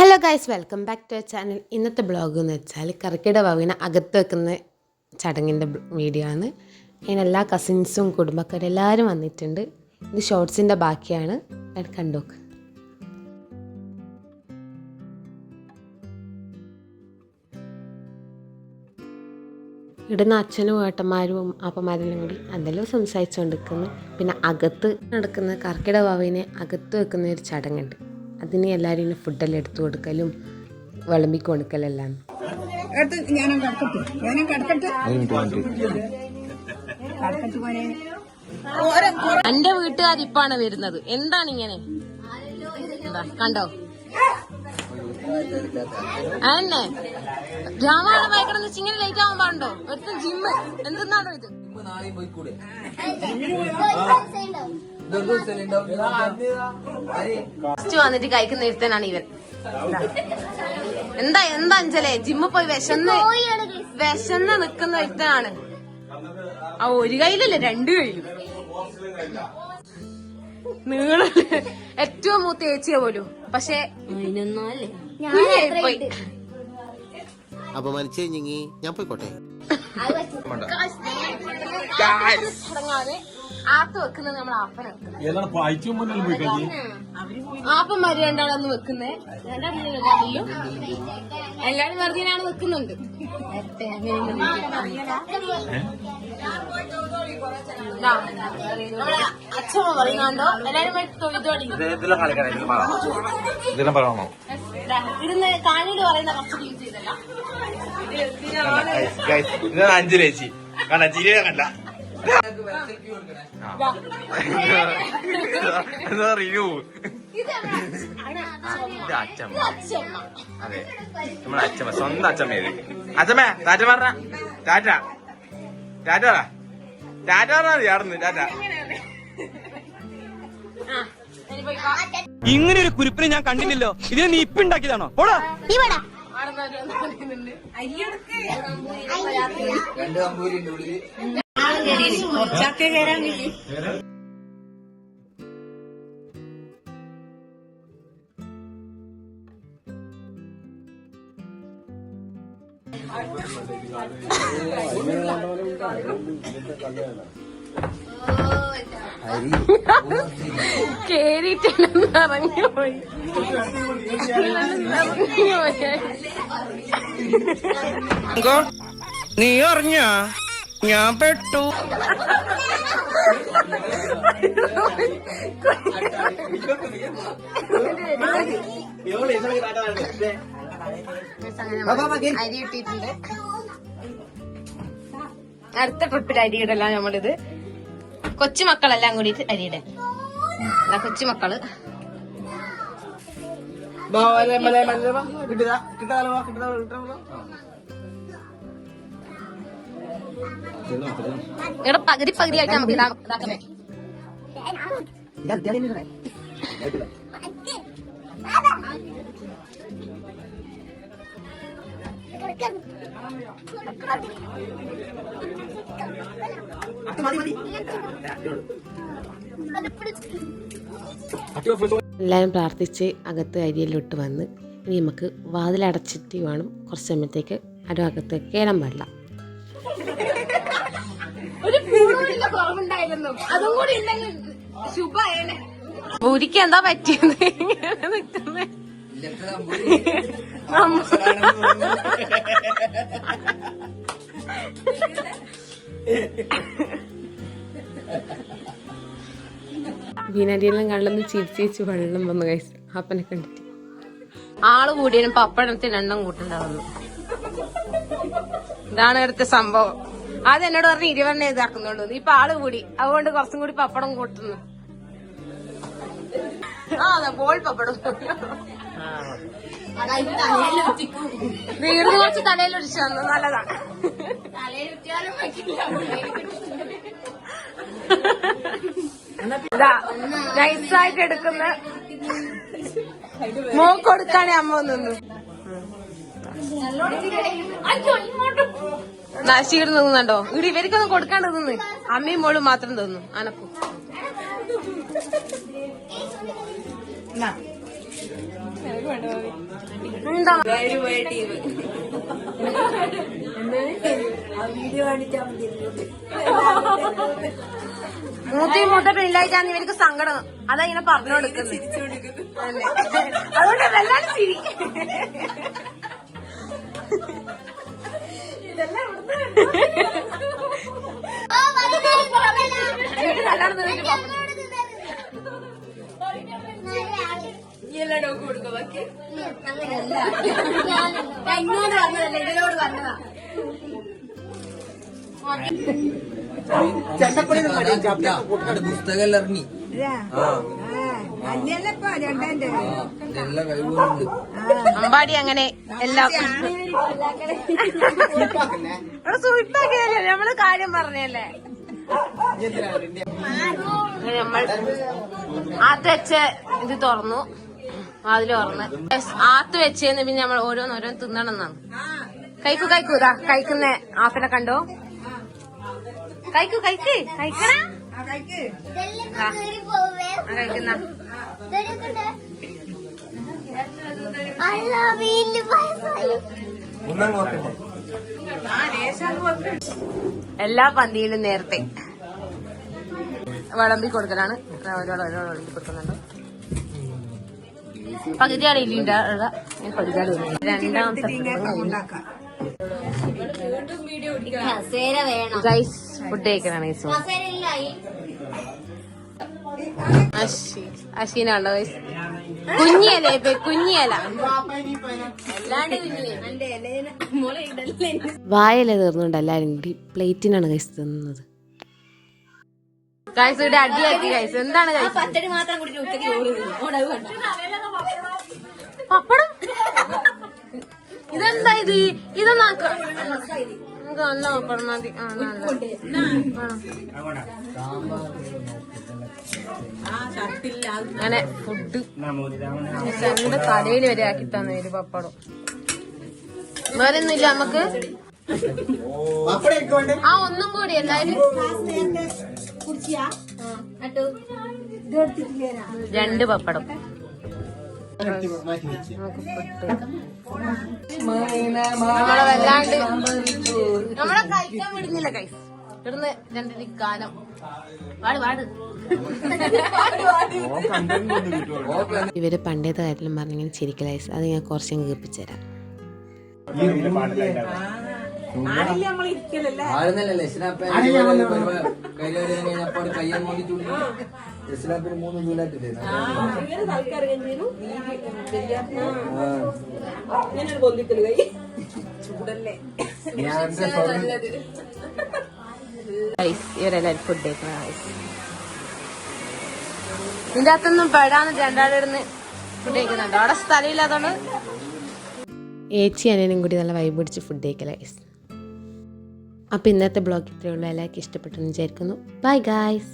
Hello guys, welcome back to channel. ഇന്നത്തെ blog എന്ന് വെച്ചാൽ കർക്കിടക അകത്ത് വെക്കുന്ന ചടങ്ങിൻ്റെ വീഡിയോ ആണ്. അതിന് എല്ലാ കസിൻസും കുടുംബക്കാരും എല്ലാവരും വന്നിട്ടുണ്ട്. ഇത് ഷോർട്സിൻ്റെ ബാക്കിയാണ്, കണ്ടോക്ക്. ഇവിടുന്ന് അച്ഛനും ഏട്ടന്മാരും അപ്പന്മാരെല്ലാം കൂടി എന്തെല്ലാം സംസാരിച്ചുകൊണ്ടിരിക്കുന്നു. പിന്നെ അകത്ത് നടക്കുന്ന കർക്കിടകനെ അകത്ത് വെക്കുന്ന ഒരു ചടങ്ങുണ്ട്. അതിന് എല്ലാവരും ഇങ്ങനെ ഫുഡെല്ലാം എടുത്തു കൊടുക്കലും വിളമ്പി കൊടുക്കലെല്ലാം. എന്റെ വീട്ടുകാരിപ്പാണ് വരുന്നത്. എന്താണ് ഇങ്ങനെ കണ്ടോ? അതന്നെ രാമായണ വായിക്കണം വെച്ച് ഇങ്ങനെ ലേറ്റ് ആവാൻ പാടുണ്ടോ? ഒരുത്തും ജിമ്മ് എന്തെന്നാണോ ഇത്? വന്നിട്ട് കഴിക്കുന്ന ഇരുത്തനാണ് ഇവൻ. എന്താ അഞ്ചലേ ജിമ്മ് പോയി വിശന്ന് നിക്കുന്ന ഒരുത്തനാണ്. ആ ഒരു കയ്യിലല്ലേ, രണ്ട് കയ്യിലും നീള. ഏറ്റവും മൂത്ത ഏച്ചിയ പോലും. പക്ഷെ അപമാനിച്ചു ഞാൻ പോയിക്കോട്ടെ. ആപ്പ് വെക്കുന്നത് നമ്മൾ ആപ്പം മരി രണ്ടാളന്ന് വെക്കുന്നേ. എല്ലാരും വെറുതെയാണ് വെക്കുന്നുണ്ട്. അച്ഛമ്മ പറയുന്നുണ്ടോ? എല്ലാരും ഇരുന്ന് കാണിയില് പറയുന്ന കുറച്ച് യൂസ് ചെയ്തല്ല. 5 ചേച്ചി കണ്ട ചിരിയെ കണ്ട റിവ്യൂ. അച്ഛമ്മ, അതെ നമ്മുടെ അച്ഛമ്മ, സ്വന്തം അച്ഛമ്മ. അച്ഛമ്മ ടാറ്റ പറഞ്ഞ ടാറ്റ ടാറ്റ പറ, ടാറ്റ പറഞ്ഞാ മതി. ആടുന്നു ടാറ്റ. ഇങ്ങനെ ഒരു കുരിപ്പിനെ ഞാൻ കണ്ടില്ലല്ലോ. ഇതിനെ നീ ഇപ്പൊ ഉണ്ടാക്കിയതാണോ? പോടാ. കേറിയിട്ടിറങ്ങി പോയി. നീ അറിഞ്ഞ ഞാൻ പെട്ടു. അരി ഇട്ടിട്ടുണ്ട്. അടുത്ത ട്രിപ്പിൽ അരിയിടല്ല നമ്മളിത്. കൊച്ചുമക്കളെല്ലാം കൂടിയിട്ട് അരിയിടാൻ. കൊച്ചുമക്കള് ഇവിടെ പകുതി പകുതിയായിട്ട് നമുക്ക് ഇതാക്കാൻ പറ്റും. എല്ലാവരും പ്രാർത്ഥിച്ച് അകത്ത് അരിയെല്ലോട്ട് വന്ന് ഇനി നമുക്ക് വാതിലടച്ചിട്ട് വേണം കുറച്ച് സമയത്തേക്ക് ആരും അകത്തേക്ക് കയറാൻ പാടില്ല. ഭൂരിക്ക് എന്താ പറ്റിയത്? ഇങ്ങനെ നിൽക്കുന്നേ. വീനടിയെല്ലാം കള്ളന്ന് ചിരിച്ച് വെള്ളം വന്നു കഴിച്ചു അപ്പനെ കണ്ടിട്ട്. ആള് കൂടിയതിനും പപ്പടത്തിന് എണ്ണം കൂട്ടുണ്ടാവുന്നു. ഇതാണ് ഇവിടുത്തെ സംഭവം. അത് എന്നോട് പറഞ്ഞ് 20 ഇതാക്കുന്നുള്ളൂ. ഇപ്പൊ ആള് കൂടി, അതുകൊണ്ട് കുറച്ചും കൂടി പപ്പടം കൂട്ടുന്നു. അതെ ബോൾ പപ്പടം വീടിന് കുറച്ച് തലയിലൊഴിച്ചു തന്നു. നല്ലതാണ്. നൈസായിട്ട് എടുക്കുന്ന മോക്ക് കൊടുക്കാണെ അമ്മ നിന്നു. നശീട് നിന്നുണ്ടോ? ഇവിടെ ഇവർക്കൊന്നും കൊടുക്കാണ്ട് നിന്ന് അമ്മയും മോളും മാത്രം തന്നു. അനപ്പു എന്താ മൂത്തിട്ട് ഇല്ലായിട്ടാന്ന് ഇവർക്ക് സങ്കടം. അതാ ഇങ്ങനെ പറഞ്ഞു കൊടുക്കുന്നത്. അതുകൊണ്ട് വല്ലാണ്ട് ചിരി. ഇങ്ങോട്ട് വന്നതല്ല, ഇതിനോട് വന്നതാ. പുസ്തകം ഇറങ്ങി അമ്പാടി അങ്ങനെ എല്ലാം സുഹൃത്താക്കിയല്ലേ, നമ്മള് കാര്യം പറഞ്ഞല്ലേ. നമ്മൾ ആത്ത് വെച്ച ഇത് തുറന്നു, അതിൽ തുറന്ന് ആത്ത് വെച്ചേന്ന് പിന്നെ നമ്മൾ ഓരോന്നോരോന്ന് തിന്നണം എന്നാണ്. കഴിക്കൂ കഴിക്കൂ, ഇതാ കഴിക്കുന്ന ആപ്പിനെ കണ്ടോ? കഴിക്കൂ കഴിക്ക് കഴിക്കണ കഴിക്കുന്ന എല്ലാ പന്തിയിലും നേരത്തെ വിളമ്പി കൊടുക്കലാണ്. വിളമ്പി കൊടുക്കുന്നുണ്ട്. പകുതിയാണ് ഇല്ലിണ്ട പകുതിയാണ് രണ്ടാമത്തെ ഗൈസ് ഫുഡ് കഴിക്കണാണ്. അശ്വീനുണ്ടോ ഗൈസ്? കുഞ്ഞിയല ഇപ്പൊ കുഞ്ഞിയല വായല തീർന്നുണ്ട്. എല്ലാരും കൂടി പ്ലേറ്റിനാണ് ഗൈസ് തിന്നുന്നത്. ഗൈസ് ഇവിടെ അടിയാക്കി ഗൈസ്. എന്താണ് ഗൈസ്? പപ്പടം ഇതെന്താ ഇത്? ഇതൊന്നാക്കാം നമുക്ക് നല്ല പപ്പടം മതി. അങ്ങനെ ഫുഡ് എന്റെ കടയിൽ വരെ ആക്കി തന്നെ ഒരു പപ്പടം. വേറെ ഒന്നുമില്ല നമുക്ക്. ആ ഒന്നും കൂടി എല്ലാരും 2 പപ്പടം. നമ്മളെ വല്ലാണ്ട് നമ്മളെ കഴിക്കാൻ വിടുന്നില്ല കൈസ്. ഇവിടുന്ന് 2 കാലം പാട് ഇവര് പണ്ടേത്തെ കാര്യത്തിലും പറഞ്ഞിങ്ങനെ ചിരിക്കലൈസ്. അത് ഞാൻ കുറച്ചും കേൾപ്പിച്ചു തരാം. കയ്യാൻ ഇസ്ലാമിന് 3 ജൂലായിട്ടില്ലേ? ഇവരെല്ലാരും ഫുഡ് കഴിക്കുന്ന ഇതിന്റെ അകത്തൊന്നും പെടാന്ന് രണ്ടാളിരുന്ന് ഫുഡ് കഴിക്കുന്നുണ്ട്. അവിടെ സ്ഥലമില്ലാത്തോണ്ട് ഏച്ചി അനിയനും കൂടി നല്ല വൈബ് പിടിച്ച് ഫുഡ് കഴിക്കല. അപ്പോൾ ഇന്നത്തെ ബ്ലോഗ് ഇത്രയേ ഉള്ളൂ. എല്ലാവർക്കും ഇഷ്ടപ്പെട്ടെന്ന് വിചാരിക്കുന്നു. Bye guys.